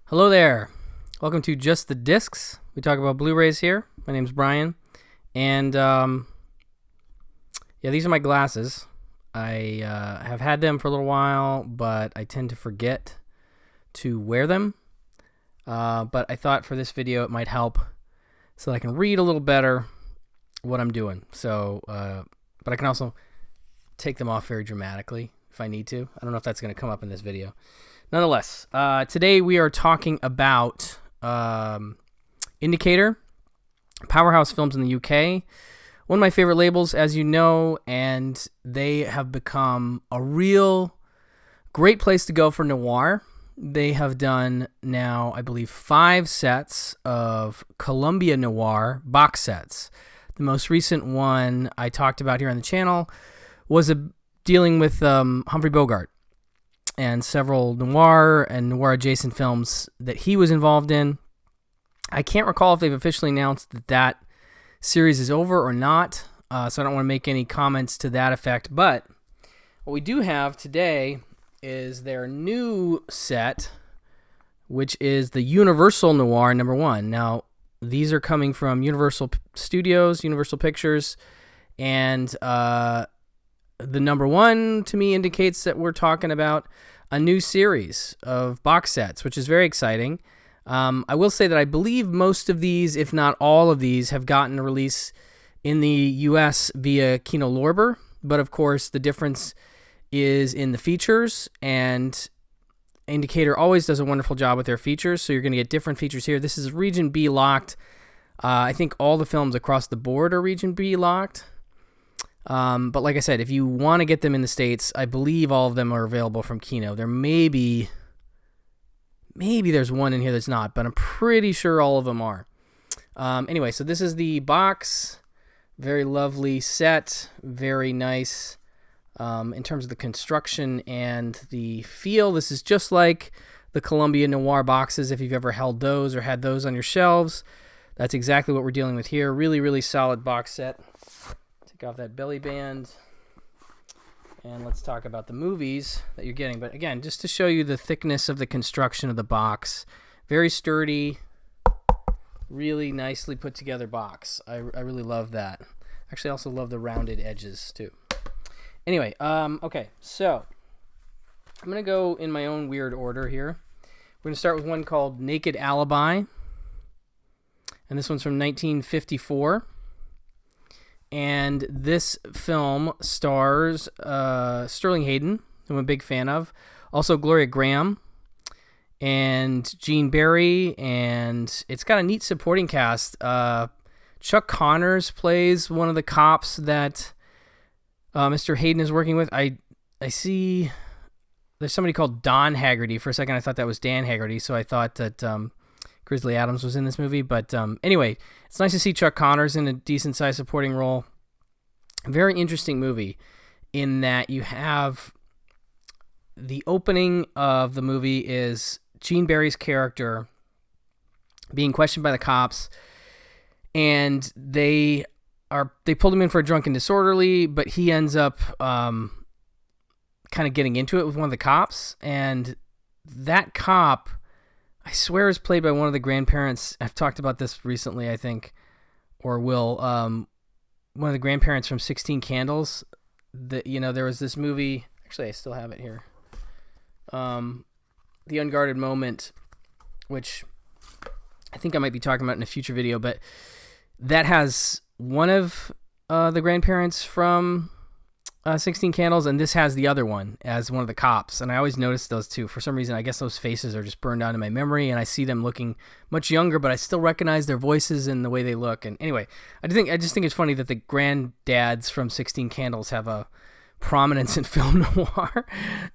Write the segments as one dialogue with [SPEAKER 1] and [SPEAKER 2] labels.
[SPEAKER 1] Hello there. Welcome to Just the Discs. We talk about Blu-rays here. My name's Brian. And, these are my glasses. I have had them for a little while, but I tend to forget to wear them. But I thought for this video it might help so that I can read a little better what I'm doing. So, but I can also take them off very dramatically if I need to. I don't know if that's going to come up in this video. Nonetheless, today we are talking about Indicator, Powerhouse Films in the UK. One of my favorite labels, as you know, and they have become a real great place to go for noir. They have done now, I believe, 5 sets of Columbia Noir box sets. The most recent one I talked about here on the channel was dealing with Humphrey Bogart and several noir and noir adjacent films that he was involved in. I can't recall if they've officially announced that series is over or not, so I don't want to make any comments to that effect. But what we do have today is their new set, which is the Universal Noir #1. Now, these are coming from Universal Studios, Universal Pictures, and the #1 to me indicates that we're talking about a new series of box sets, which is very exciting. I will say that I believe most of these, if not all of these, have gotten a release in the US via Kino Lorber, but of course the difference is in the features, and Indicator always does a wonderful job with their features, so you're going to get different features here. This is Region B locked. I think all the films across the board are Region B locked. But like I said, if you want to get them in the States, I believe all of them are available from Kino. There maybe there's one in here that's not, but I'm pretty sure all of them are. Anyway, so this is the box. Very lovely set. Very nice in terms of the construction and the feel. This is just like the Columbia Noir boxes, if you've ever held those or had those on your shelves. That's exactly what we're dealing with here. Really, really solid box set. Take off that belly band, and let's talk about the movies that you're getting. But again, just to show you the thickness of the construction of the box, very sturdy, really nicely put together box. I really love that. Actually, I also love the rounded edges too. Anyway, okay, so I'm gonna go in my own weird order here. We're gonna start with one called Naked Alibi, and this one's from 1954. And this film stars Sterling Hayden, who I'm a big fan of. Also Gloria Graham and Gene Barry. And it's got a neat supporting cast. Chuck Connors plays one of the cops that Mr. Hayden is working with. I see there's somebody called Don Haggerty. For a second I thought that was Dan Haggerty, so I thought that Grizzly Adams was in this movie. But anyway, it's nice to see Chuck Connors in a decent-sized supporting role. A very interesting movie in that you have the opening of the movie is Gene Barry's character being questioned by the cops, and they pulled him in for a drunken disorderly, but he ends up kind of getting into it with one of the cops, and that cop, I swear, is played by one of the grandparents. I've talked about this recently, I think, or will. One of the grandparents from 16 Candles. There was this movie. Actually, I still have it here. The Unguarded Moment, which I think I might be talking about in a future video, but that has one of the grandparents from 16 Candles, and this has the other one as one of the cops, and I always notice those two. For some reason, I guess those faces are just burned out in my memory, and I see them looking much younger, but I still recognize their voices and the way they look. And anyway, I just think it's funny that the granddads from 16 Candles have a prominence in film noir.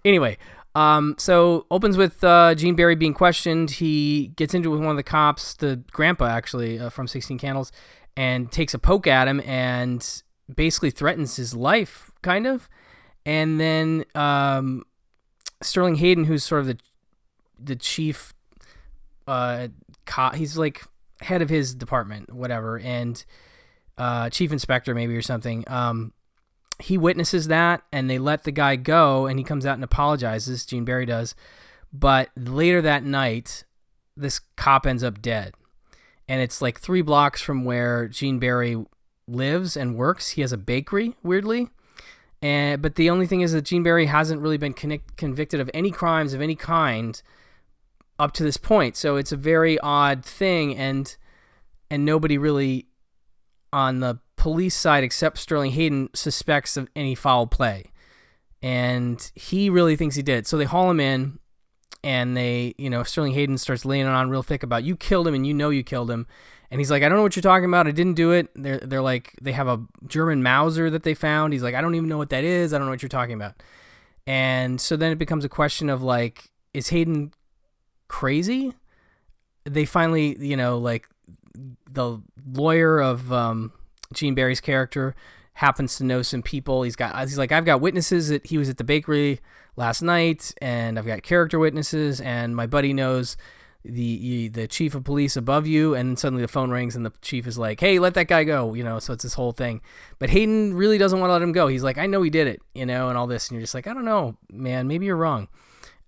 [SPEAKER 1] Anyway, so opens with Gene Barry being questioned. He gets into it with one of the cops, the grandpa actually from 16 Candles, and takes a poke at him and basically threatens his life, kind of. And then Sterling Hayden, who's sort of the chief cop, he's like head of his department, whatever, and chief inspector maybe or something. He witnesses that, and they let the guy go, and he comes out and apologizes. Gene Barry does. But later that night, this cop ends up dead. And it's like 3 blocks from where Gene Barry lives and works. He has a bakery, weirdly. But the only thing is that Gene Barry hasn't really been convicted of any crimes of any kind up to this point. So it's a very odd thing, and nobody really on the police side except Sterling Hayden suspects of any foul play. And he really thinks he did. So they haul him in, and Sterling Hayden starts laying it on real thick about, you killed him and you killed him. And he's like, I don't know what you're talking about. I didn't do it. They're like, they have a German Mauser that they found. He's like, I don't even know what that is. I don't know what you're talking about. And so then it becomes a question of like, is Hayden crazy? They finally, like the lawyer of Gene Barry's character happens to know some people. He's like, I've got witnesses that he was at the bakery last night, and I've got character witnesses, and my buddy knows the chief of police above you. And then suddenly the phone rings, and the chief is like, hey, let that guy go, so it's this whole thing. But Hayden really doesn't want to let him go. He's like, I know he did it, and all this. And you're just like, I don't know, man, maybe you're wrong.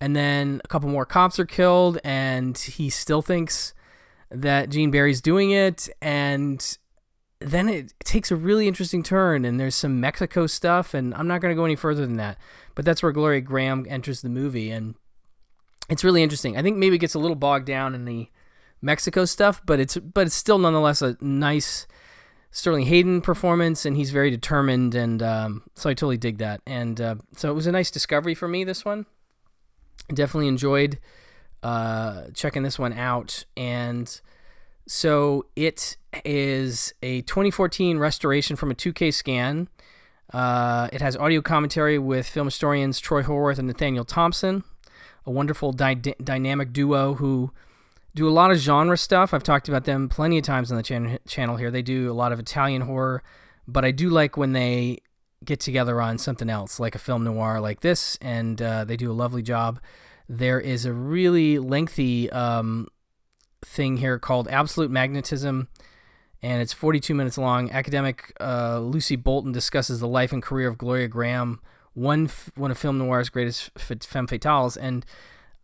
[SPEAKER 1] And then a couple more cops are killed, and he still thinks that Gene Barry's doing it. And then it takes a really interesting turn, and there's some Mexico stuff, and I'm not going to go any further than that. But that's where Gloria Graham enters the movie, and it's really interesting. I think maybe it gets a little bogged down in the Mexico stuff, but it's still nonetheless a nice Sterling Hayden performance, and he's very determined, and so I totally dig that. And so it was a nice discovery for me, this one. I definitely enjoyed checking this one out. And so it is a 2014 restoration from a 2K scan. It has audio commentary with film historians Troy Horwath and Nathaniel Thompson, a wonderful dynamic duo who do a lot of genre stuff. I've talked about them plenty of times on the channel here. They do a lot of Italian horror, but I do like when they get together on something else, like a film noir like this, and they do a lovely job. There is a really lengthy thing here called Absolute Magnetism, and it's 42 minutes long. Academic Lucy Bolton discusses the life and career of Gloria Graham, one of film noir's greatest femme fatales, and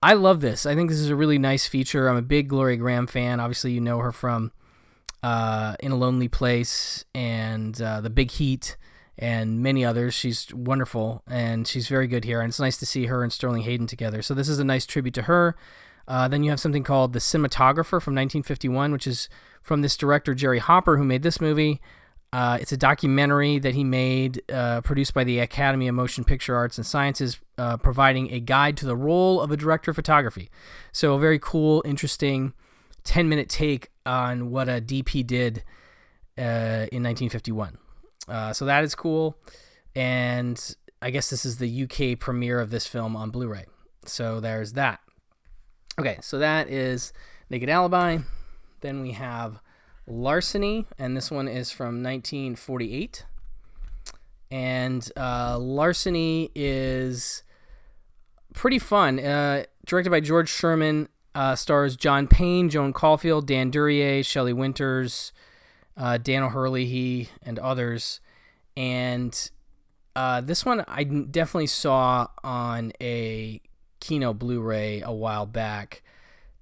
[SPEAKER 1] I love this. I think this is a really nice feature. I'm a big Gloria Graham fan. Obviously, you know her from In a Lonely Place and The Big Heat and many others. She's wonderful, and she's very good here, and it's nice to see her and Sterling Hayden together. So this is a nice tribute to her. Then you have something called The Cinematographer from 1951, which is from this director, Jerry Hopper, who made this movie. It's a documentary that he made, produced by the Academy of Motion Picture Arts and Sciences, providing a guide to the role of a director of photography. So a very cool, interesting 10-minute take on what a DP did in 1951. So that is cool. And I guess this is the UK premiere of this film on Blu-ray. So there's that. Okay, so that is Naked Alibi. Then we have Larceny, and this one is from 1948. And Larceny is pretty fun. Directed by George Sherman, stars John Payne, Joan Caulfield, Dan Duryea, Shelley Winters, Dan O'Hurley, and others. And this one I definitely saw on a Kino Blu-ray a while back,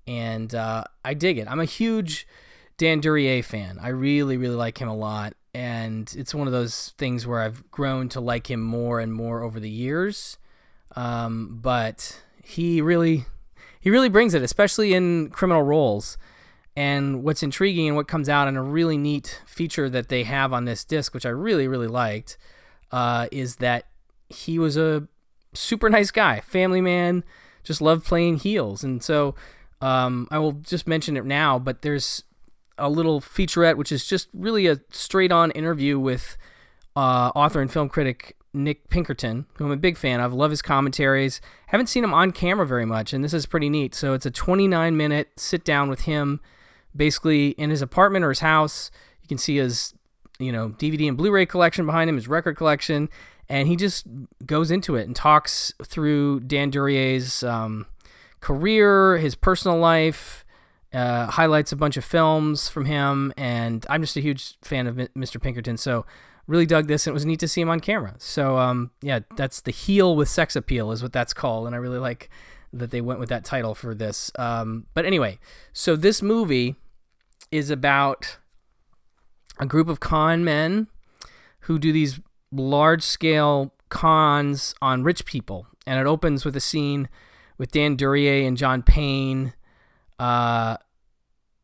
[SPEAKER 1] and I dig it. I'm a huge Dan Duryea fan. I really, really like him a lot, and it's one of those things where I've grown to like him more and more over the years. But he really brings it, especially in criminal roles. And what's intriguing and what comes out in a really neat feature that they have on this disc, which I really, really liked, is that he was a super nice guy, family man, just loved playing heels. And so I will just mention it now, but there's a little featurette, which is just really a straight-on interview with author and film critic Nick Pinkerton, who I'm a big fan of. Love his commentaries. Haven't seen him on camera very much, and this is pretty neat. So it's a 29-minute sit-down with him, basically in his apartment or his house. You can see his, DVD and Blu-ray collection behind him, his record collection, and he just goes into it and talks through Dan Duryea's career, his personal life, highlights a bunch of films from him, and I'm just a huge fan of Mr. Pinkerton, so really dug this, and it was neat to see him on camera. So, that's The Heel with Sex Appeal is what that's called, and I really like that they went with that title for this. But anyway, so this movie is about a group of con men who do these large-scale cons on rich people. And it opens with a scene with Dan Duryea and John Payne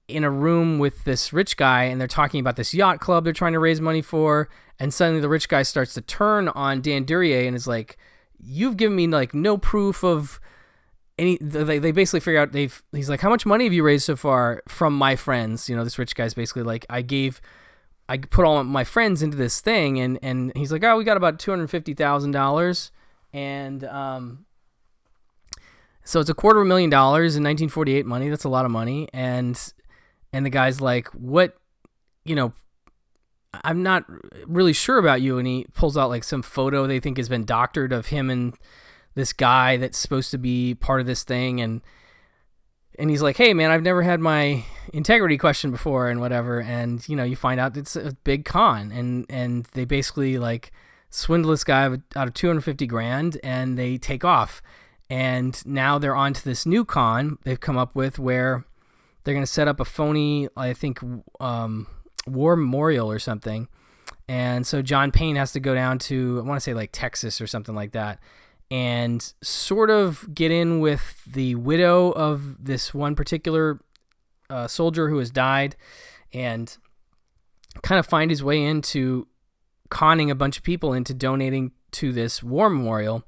[SPEAKER 1] in a room with this rich guy, and they're talking about this yacht club they're trying to raise money for, and suddenly the rich guy starts to turn on Dan Duryea and is like, you've given me like no proof of any. They basically figure out he's like, how much money have you raised so far from my friends? This rich guy's basically like, I put all my friends into this thing, and he's like, oh, we got about $250,000, and so it's $250,000 in 1948 money. That's a lot of money, and the guy's like, what, I'm not really sure about you, and he pulls out like some photo they think has been doctored of him and this guy that's supposed to be part of this thing, and he's like, hey man, I've never had my integrity questioned before and whatever, and you find out it's a big con, and they basically like swindle this guy out of $250,000, and they take off, and now they're on to this new con they've come up with where they're going to set up a phony, I think, war memorial or something. And so John Payne has to go down to, I want to say like Texas or something like that, and sort of get in with the widow of this one particular soldier who has died, and kind of find his way into conning a bunch of people into donating to this war memorial.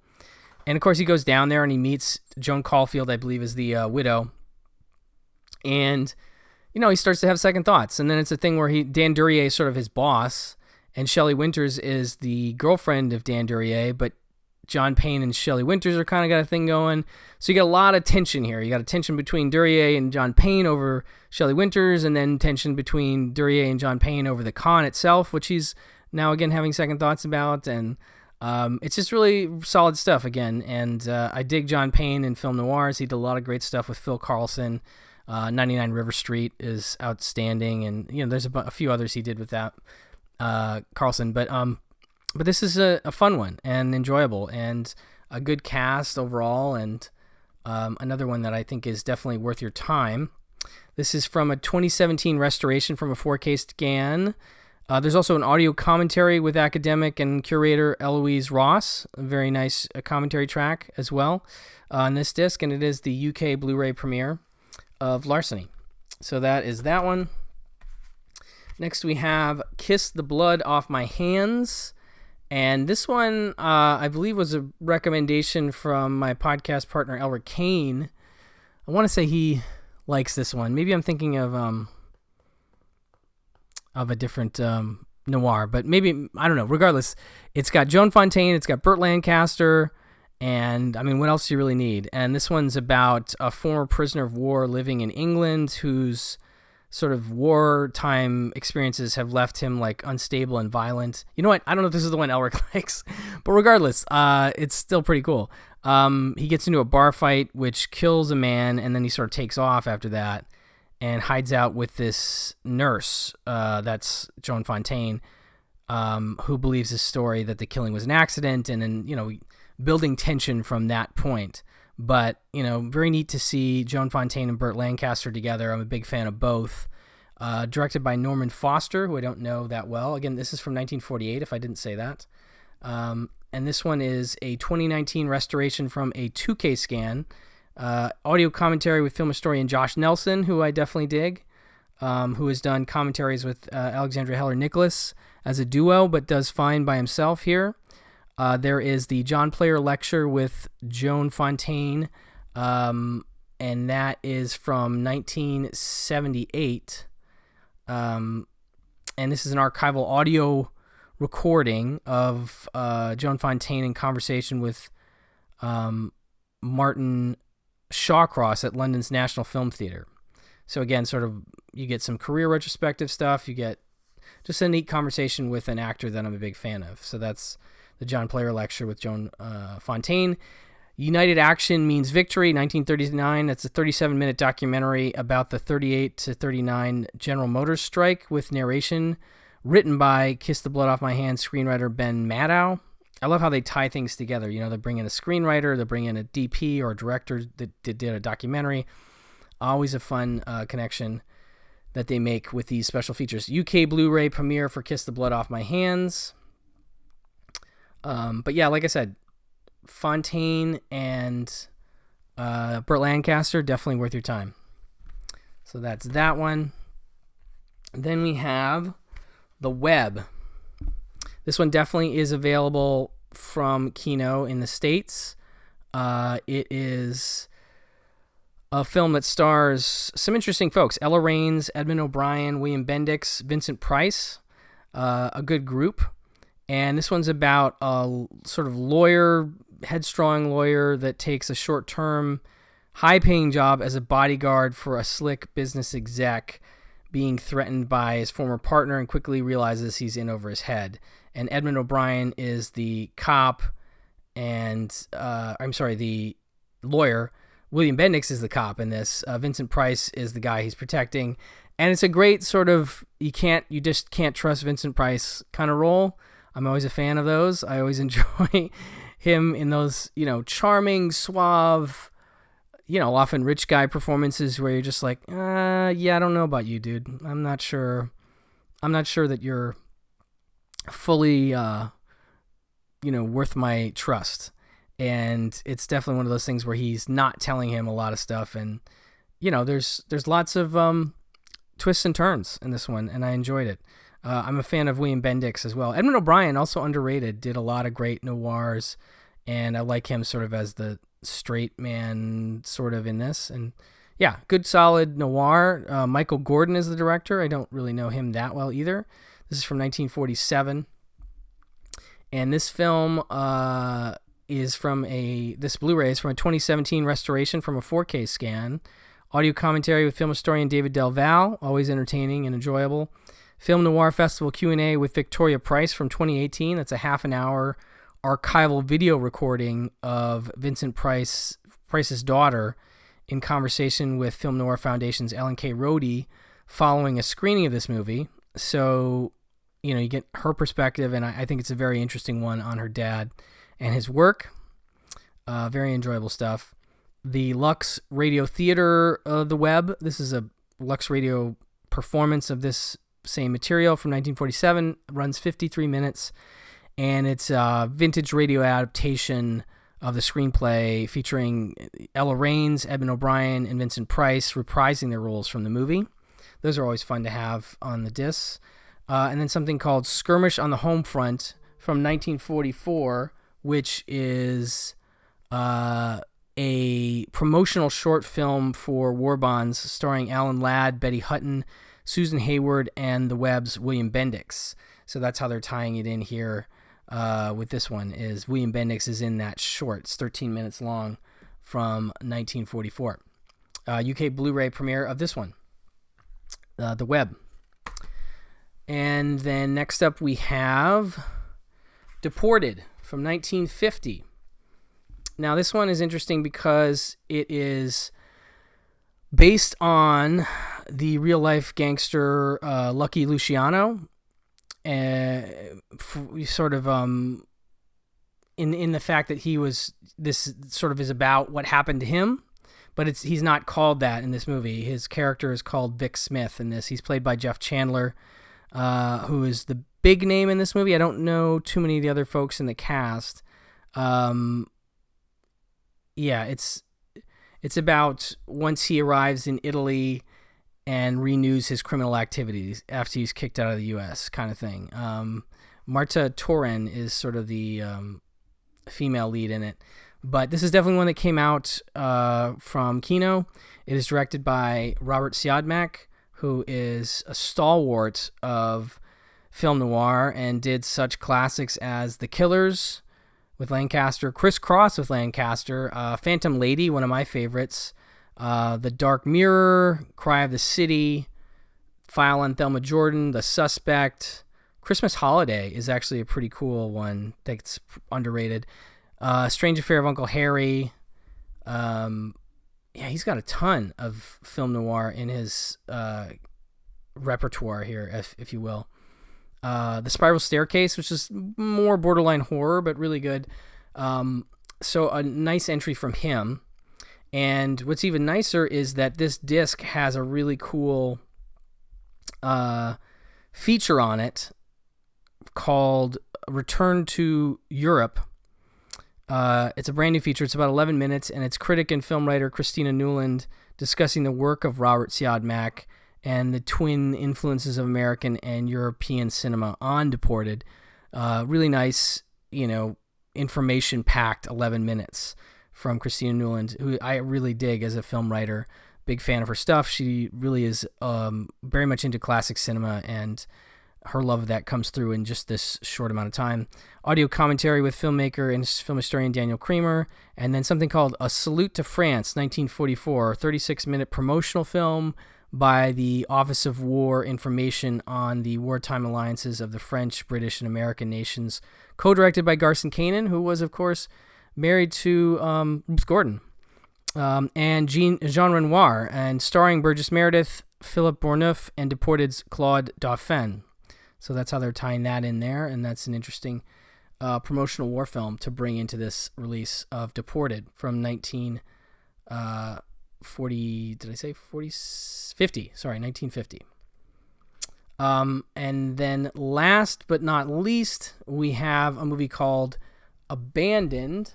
[SPEAKER 1] And of course he goes down there and he meets Joan Caulfield, I believe is the widow. And, he starts to have second thoughts. And then it's a thing where Dan Duryea is sort of his boss, and Shelley Winters is the girlfriend of Dan Duryea, but John Payne and Shelley Winters are kind of got a thing going. So you got a lot of tension here. You got a tension between Duryea and John Payne over Shelley Winters, and then tension between Duryea and John Payne over the con itself, which he's now again having second thoughts about. And it's just really solid stuff again. And I dig John Payne in film noirs. He did a lot of great stuff with Phil Carlson. 99 River Street is outstanding, and there's a few others he did with that Carlson, but this is a fun one and enjoyable, and a good cast overall, and another one that I think is definitely worth your time. This is from a 2017 restoration from a 4K scan. There's also an audio commentary with academic and curator Eloise Ross, a very nice commentary track as well on this disc, and it is the UK Blu-ray premiere of Larceny. So that is that one. Next we have Kiss the Blood Off My Hands, and this one I believe was a recommendation from my podcast partner Elric Kane. I want to say he likes this one. Maybe I'm thinking of a different noir, but maybe, I don't know. Regardless, it's got Joan Fontaine, it's got Burt Lancaster, and I mean, what else do you really need? And this one's about a former prisoner of war living in England whose sort of wartime experiences have left him like unstable and violent. You know what? I don't know if this is the one Elric likes, but regardless, it's still pretty cool. He gets into a bar fight which kills a man, and then he sort of takes off after that and hides out with this nurse, that's Joan Fontaine, who believes his story that the killing was an accident, and then, building tension from that point. But, very neat to see Joan Fontaine and Burt Lancaster together. I'm a big fan of both. Directed by Norman Foster, who I don't know that well. Again, this is from 1948, if I didn't say that. And this one is a 2019 restoration from a 2K scan. Audio commentary with film historian Josh Nelson, who I definitely dig, who has done commentaries with Alexandra Heller-Nicholas as a duo, but does fine by himself here. There is the John Player lecture with Joan Fontaine, and that is from 1978. And this is an archival audio recording of Joan Fontaine in conversation with Martin Shawcross at London's National Film Theatre. So again, sort of, you get some career retrospective stuff. You get just a neat conversation with an actor that I'm a big fan of. So that's the John Player lecture with Joan Fontaine. United Action Means Victory, 1939. That's a 37-minute documentary about the 38 to 39 General Motors strike with narration written by Kiss the Blood Off My Hands screenwriter Ben Maddow. I love how they tie things together. They bring in a screenwriter, they bring in a DP or a director that did a documentary. Always a fun connection that they make with these special features. UK Blu-ray premiere for Kiss the Blood Off My Hands. But yeah, like I said, Fontaine and Burt Lancaster, definitely worth your time. So that's that one. Then we have The Web. This one definitely is available from Kino in the States. It is a film that stars some interesting folks. Ella Raines, Edmund O'Brien, William Bendix, Vincent Price, a good group. And this one's about a sort of headstrong lawyer that takes a short-term, high-paying job as a bodyguard for a slick business exec being threatened by his former partner and quickly realizes he's in over his head. And Edmund O'Brien is the cop and, the lawyer. William Bendix is the cop in this. Vincent Price is the guy he's protecting. And it's a great sort of, you just can't trust Vincent Price kind of role. I'm always a fan of those. I always enjoy him in those, charming, suave, often rich guy performances where you're just like, yeah, I don't know about you, dude. I'm not sure that you're fully, worth my trust. And it's definitely one of those things where he's not telling him a lot of stuff. And, there's lots of twists and turns in this one, and I enjoyed it. I'm a fan of William Bendix as well. Edmund O'Brien, also underrated, did a lot of great noirs, and I like him sort of as the straight man sort of in this. And yeah, good solid noir. Michael Gordon is the director. I don't really know him that well either. This is from 1947. And this film is from this Blu-ray is from a 2017 restoration from a 4K scan. Audio commentary with film historian David Del Val, always entertaining and enjoyable. Film Noir Festival Q&A with Victoria Price from 2018. That's a half an hour archival video recording of Vincent Price's daughter in conversation with Film Noir Foundation's Ellen K. Rohde following a screening of this movie. So, you get her perspective, and I think it's a very interesting one on her dad and his work. Very enjoyable stuff. The Lux Radio Theater of the Web. This is a Lux Radio performance of this same material from 1947. Runs 53 minutes, and it's a vintage radio adaptation of the screenplay featuring Ella Raines, Edmund O'Brien, and Vincent Price reprising their roles from the movie. Those are always fun to have on the discs. And then something called Skirmish on the Home Front from 1944, which is a promotional short film for war bonds starring Alan Ladd, Betty Hutton, Susan Hayward, and the Webb's William Bendix. So that's how they're tying it in here with this one, is William Bendix is in that short. It's 13 minutes long from 1944. UK Blu-ray premiere of this one, The Web. And then next up we have Deported from 1950. Now this one is interesting because it is based on the real-life gangster Lucky Luciano, sort of in the fact that this sort of is about what happened to him, but he's not called that in this movie. His character is called Vic Smith in this. He's played by Jeff Chandler, who is the big name in this movie. I don't know too many of the other folks in the cast. Yeah, it's about once he arrives in Italy and renews his criminal activities after he's kicked out of the U.S. kind of thing. Marta Torren is sort of the female lead in it. But this is definitely one that came out from Kino. It is directed by Robert Siodmak, who is a stalwart of film noir and did such classics as The Killers with Lancaster, Criss Cross with Lancaster, Phantom Lady, one of my favorites, The Dark Mirror, Cry of the City, File on Thelma Jordan, The Suspect. Christmas Holiday is actually a pretty cool one that's underrated. Strange Affair of Uncle Harry. Yeah, he's got a ton of film noir in his repertoire here, if you will. The Spiral Staircase, which is more borderline horror, but really good. So a nice entry from him. And what's even nicer is that this disc has a really cool feature on it called Return to Europe. It's a brand new feature. It's about 11 minutes, and it's critic and film writer Christina Newland discussing the work of Robert Siodmak and the twin influences of American and European cinema on Deported. Really nice, information-packed 11 minutes from Christina Newland, who I really dig as a film writer. Big fan of her stuff. She really is very much into classic cinema, and her love of that comes through in just this short amount of time. Audio commentary with filmmaker and film historian Daniel Creamer, and then something called A Salute to France, 1944, 36-minute promotional film by the Office of War Information on the wartime alliances of the French, British, and American nations, co-directed by Garson Kanin, who was, of course, married to Ruth Gordon, and Jean Renoir, and starring Burgess Meredith, Philip Bourneuf, and Deported's Claude Dauphin. So that's how they're tying that in there, and that's an interesting promotional war film to bring into this release of Deported from 1940. Did I say 40? 50. Sorry, 1950. And then last but not least, we have a movie called Abandoned.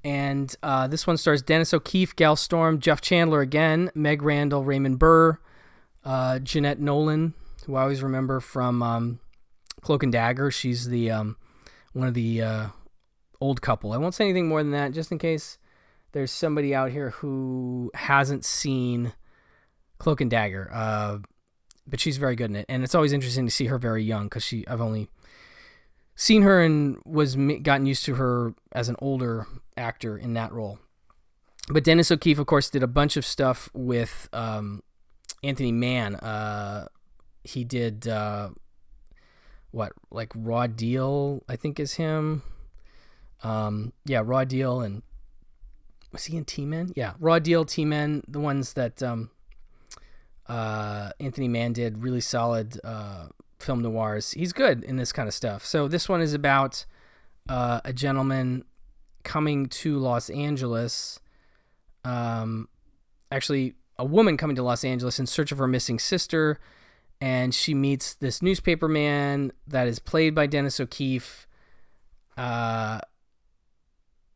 [SPEAKER 1] And this one stars Dennis O'Keefe, Gal Storm, Jeff Chandler again, Meg Randall, Raymond Burr, Jeanette Nolan, who I always remember from Cloak and Dagger. She's the one of the old couple. I won't say anything more than that, just in case there's somebody out here who hasn't seen Cloak and Dagger. But she's very good in it, and it's always interesting to see her very young, because I've only seen her and gotten used to her as an older actor in that role. But Dennis O'Keefe, of course, did a bunch of stuff with Anthony Mann. He did Raw Deal, I think is him. Raw Deal, and was he in T-Men? Yeah, Raw Deal, T-Men, the ones that Anthony Mann did, really solid film noirs. He's good in this kind of stuff. So this one is about a gentleman coming to Los Angeles, actually a woman coming to Los Angeles in search of her missing sister, and she meets this newspaper man that is played by Dennis O'Keefe,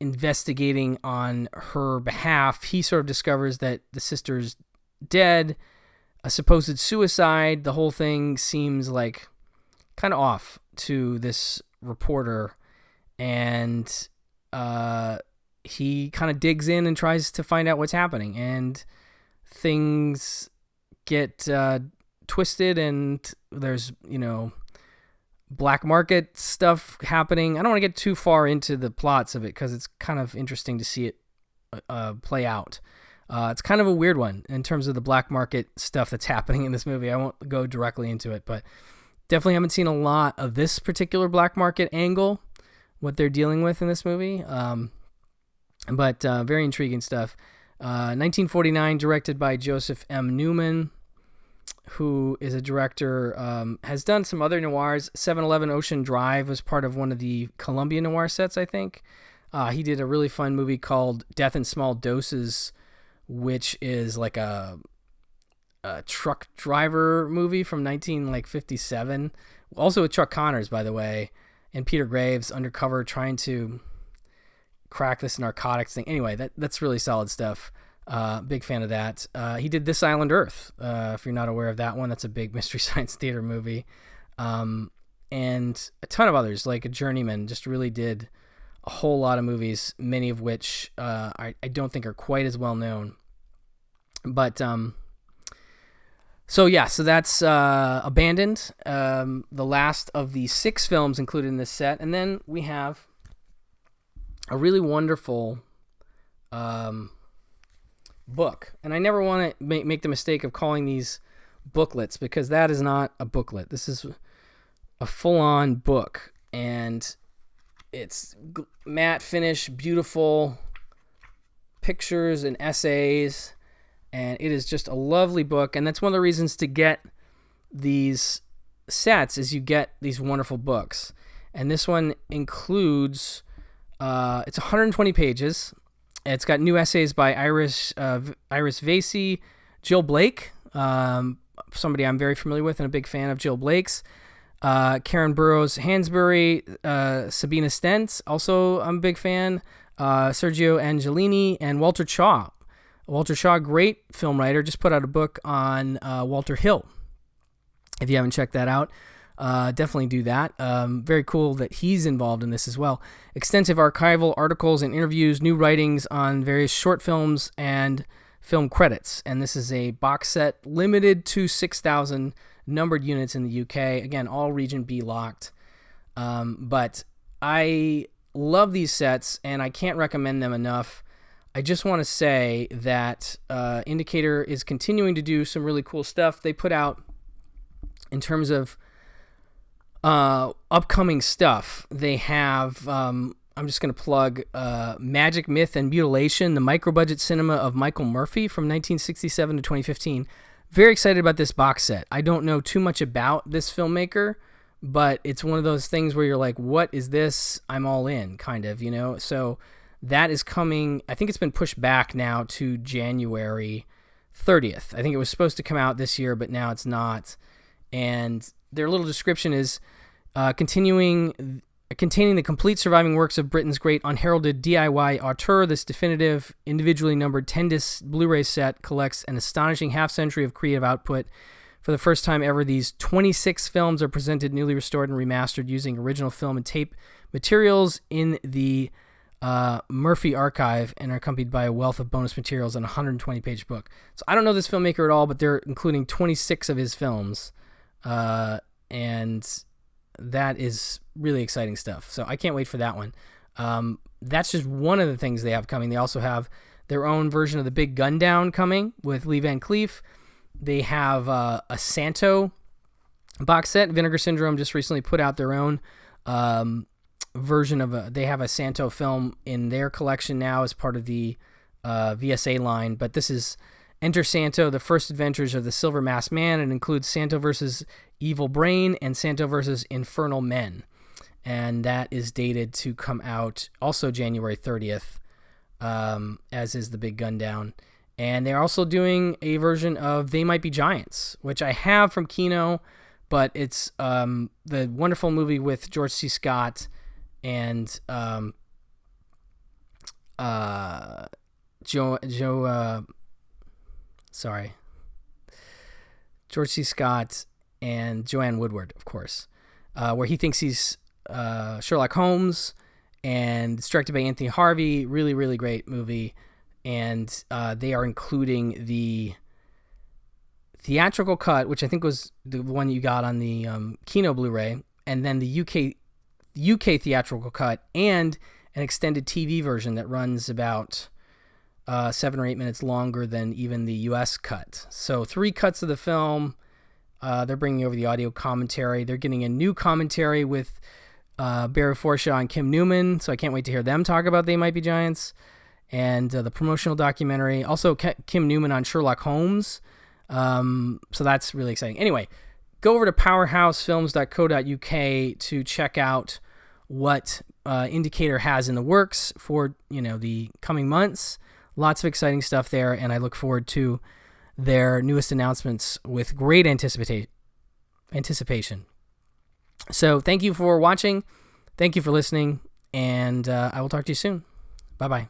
[SPEAKER 1] investigating on her behalf. He sort of discovers that the sister's dead, a supposed suicide. The whole thing seems like kind of off to this reporter, and he kind of digs in and tries to find out what's happening, and things get twisted, and there's black market stuff happening. I don't want to get too far into the plots of it, because it's kind of interesting to see it play out. It's kind of a weird one in terms of the black market stuff that's happening in this movie. I won't go directly into it, but definitely haven't seen a lot of this particular black market angle, what they're dealing with in this movie. But very intriguing stuff. 1949, directed by Joseph M. Newman, who is a director, has done some other noirs. 7-Eleven Ocean Drive was part of one of the Columbia noir sets, I think. He did a really fun movie called Death in Small Doses, which is like a truck driver movie from 1957. Also with Chuck Connors, by the way, and Peter Graves undercover trying to crack this narcotics thing. Anyway, that's really solid stuff. Big fan of that. He did This Island Earth. If you're not aware of that one, that's a big Mystery Science Theater movie. And a ton of others, like A Journeyman, just really did a whole lot of movies, many of which I don't think are quite as well known. But so that's Abandoned, the last of the 6 films included in this set. And then we have a really wonderful book. And I never want to make the mistake of calling these booklets, because that is not a booklet. This is a full-on book, and it's matte finish, beautiful pictures and essays, and it is just a lovely book. And that's one of the reasons to get these sets is you get these wonderful books. And this one includes, it's 120 pages. It's got new essays by Iris Vasey, Jill Blake, somebody I'm very familiar with and a big fan of Jill Blake's, Karen Burroughs Hansberry, Sabina Stent, also I'm a big fan, Sergio Angelini, and Walter Chaw. Walter Chaw, great film writer, just put out a book on Walter Hill. If you haven't checked that out, definitely do that. Very cool that he's involved in this as well. Extensive archival articles and interviews, new writings on various short films and film credits. And this is a box set limited to 6,000 numbered units in the UK. Again, all Region B locked. But I love these sets, and I can't recommend them enough. I just want to say that Indicator is continuing to do some really cool stuff. They put out, in terms of upcoming stuff, they have, I'm just going to plug Magic, Myth, and Mutilation, the micro-budget cinema of Michael Murphy from 1967 to 2015. Very excited about this box set. I don't know too much about this filmmaker, but it's one of those things where you're like, what is this? I'm all in, kind of, So that is coming. I think it's been pushed back now to January 30th. I think it was supposed to come out this year, but now it's not. And their little description is containing the complete surviving works of Britain's great unheralded DIY auteur. This definitive, individually numbered 10-disc Blu-ray set collects an astonishing half-century of creative output. For the first time ever, these 26 films are presented newly restored and remastered using original film and tape materials in the Murphy archive, and are accompanied by a wealth of bonus materials and a 120-page book. So I don't know this filmmaker at all, but they're including 26 of his films. And that is really exciting stuff. So I can't wait for that one. That's just one of the things they have coming. They also have their own version of The Big Gun Down coming with Lee Van Cleef. They have a Santo box set. Vinegar Syndrome just recently put out their own version of they have a Santo film in their collection now as part of the VSA line. But this is Enter Santo, The First Adventures of the Silver Masked Man. It includes Santo versus Evil Brain and Santo versus Infernal Men. And that is dated to come out also January 30th, as is The Big Gun Down. And they're also doing a version of They Might Be Giants, which I have from Kino, but it's the wonderful movie with George C. Scott and George C. Scott and Joanne Woodward, of course, where he thinks he's Sherlock Holmes, and it's directed by Anthony Harvey. Really, really great movie. And they are including the theatrical cut, which I think was the one you got on the Kino Blu-ray, and then the UK theatrical cut, and an extended TV version that runs about 7 or 8 minutes longer than even the US cut. So 3 cuts of the film. They're bringing over the audio commentary. They're getting a new commentary with Barry Forshaw and Kim Newman, so I can't wait to hear them talk about They Might Be Giants. And the promotional documentary. Also, Kim Newman on Sherlock Holmes. So that's really exciting. Anyway, go over to powerhousefilms.co.uk to check out what Indicator has in the works for the coming months. Lots of exciting stuff there, and I look forward to their newest announcements with great anticipation. So thank you for watching. Thank you for listening, and I will talk to you soon. Bye-bye.